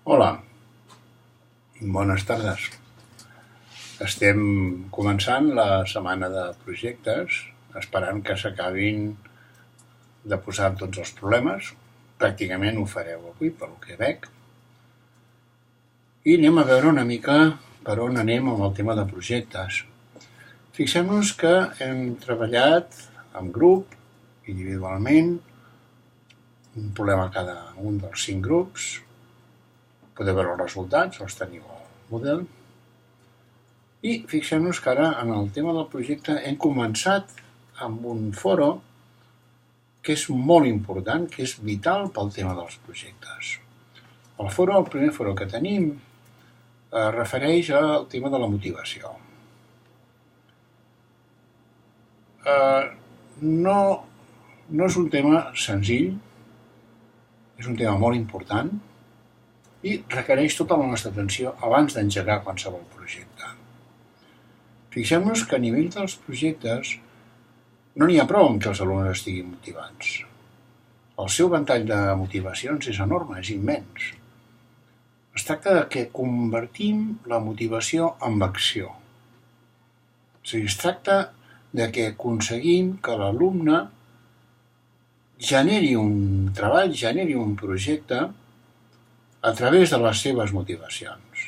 Hola, bones tardes. Estem començant la setmana de projectes, esperant que s'acabin de posar tots els problemes. Pràcticament ho fareu avui, pel que veig. I anem a veure una mica per on anem amb el tema de projectes. Fixem-nos que hem treballat en grup, individualment, un problema a cada un dels 5 grups. Podeu veure els resultats, els teniu al model. I fixem-nos que ara en el tema del projecte hem començat amb un foro que és molt important, que és vital pel tema dels projectes. El primer foro que tenim es refereix al tema de la motivació. No és un tema senzill, és un tema molt important i requereix tota la nostra atenció abans d'engegar qualsevol projecte. Fixem-nos que a nivell dels projectes no n'hi ha prou amb que els alumnes estiguin motivats. El seu ventall de motivacions és enorme, és immens. Es tracta de que convertim la motivació en acció. És a dir, es tracta de que aconseguim que l'alumne generi un treball, generi un projecte a través de les seves motivacions.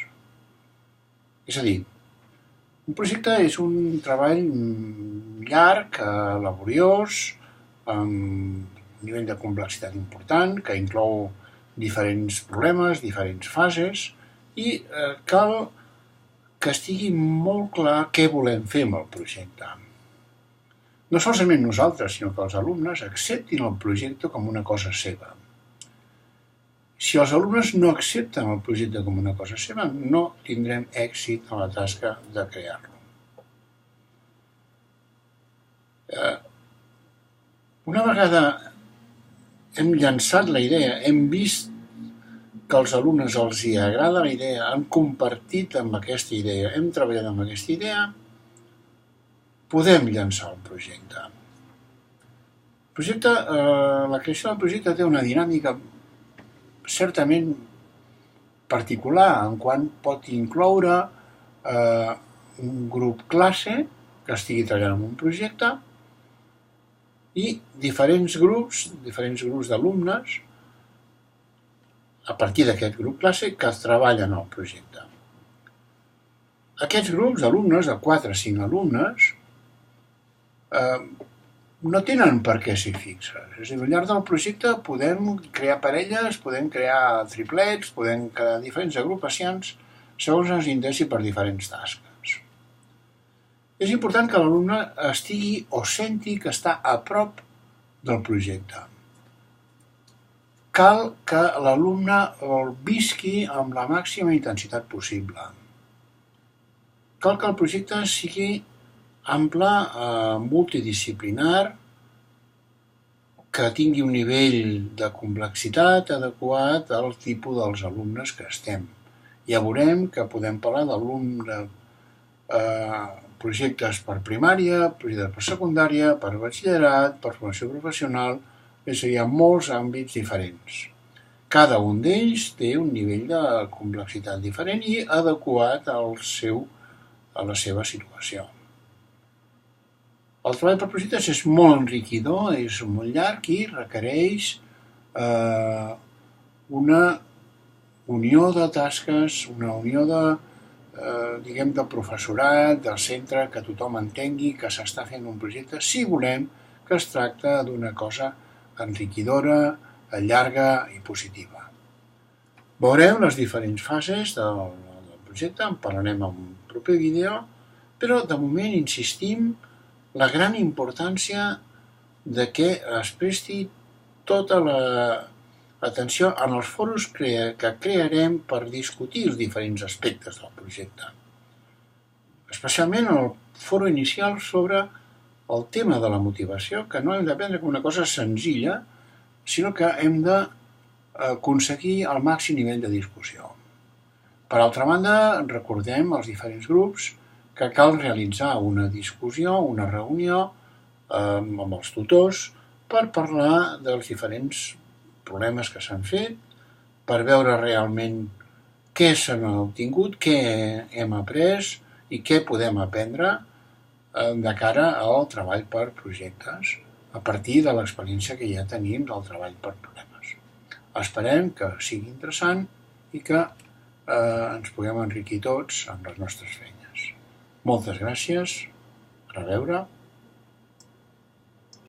És a dir, un projecte és un treball llarg, laboriós, amb un nivell de complexitat important, que inclou diferents problemes, diferents fases, i cal que estigui molt clar què volem fer amb el projecte. No solament nosaltres, sinó que els alumnes acceptin el projecte com una cosa seva. Si els alumnes no accepten el projecte com una cosa seva, no tindrem èxit en la tasca de crear-lo. Una vegada hem llançat la idea, hem vist que als alumnes els hi agrada la idea, han compartit amb aquesta idea, hem treballat amb aquesta idea, podem llançar un projecte. La creació del projecte té una dinàmica certament particular, en quant pot incloure un grup classe que estigui treballant en un projecte i diferents grups d'alumnes a partir d'aquest grup classe que treballen al projecte. Aquests grups d'alumnes, de 4 a 5 alumnes, no tenen per què ser fixes. És a dir, al llarg del projecte podem crear parelles, podem crear triplets, podem crear diferents agrupacions segons ens interessi per diferents tasques. És important que l'alumne estigui o senti que està a prop del projecte. Cal que l'alumne el visqui amb la màxima intensitat possible. Cal que el projecte sigui ample, multidisciplinar, que tingui un nivell de complexitat adequat al tipus dels alumnes que estem. Ja veurem que podem parlar projectes per primària, projectes per secundària, per batxillerat, per formació professional, és a dir, hi ha molts àmbits diferents. Cada un d'ells té un nivell de complexitat diferent i adequat a la seva situació. El treball per projectes és molt enriquidor, és molt llarg i requereix una unió de tasques, una unió de professorat, del centre, que tothom entengui que s'està fent un projecte, si volem que es tracta d'una cosa enriquidora, llarga i positiva. Veurem les diferents fases del projecte, en parlarem en un proper vídeo, però de moment insistim la gran importància de que es presti tota l'atenció en els foros que crearem per discutir els diferents aspectes del projecte. Especialment el foro inicial sobre el tema de la motivació, que no hem de prendre com una cosa senzilla, sinó que hem d'aconseguir el màxim nivell de discussió. Per altra banda, recordem els diferents grups que cal realitzar una discussió, una reunió amb els tutors per parlar dels diferents problemes que s'han fet, per veure realment què se n'ha obtingut, què hem après i què podem aprendre de cara al treball per projectes a partir de l'experiència que ja tenim del treball per problemes. Esperem que sigui interessant i que ens puguem enriquir tots amb les nostres feines. Moltes gràcies, a reveure.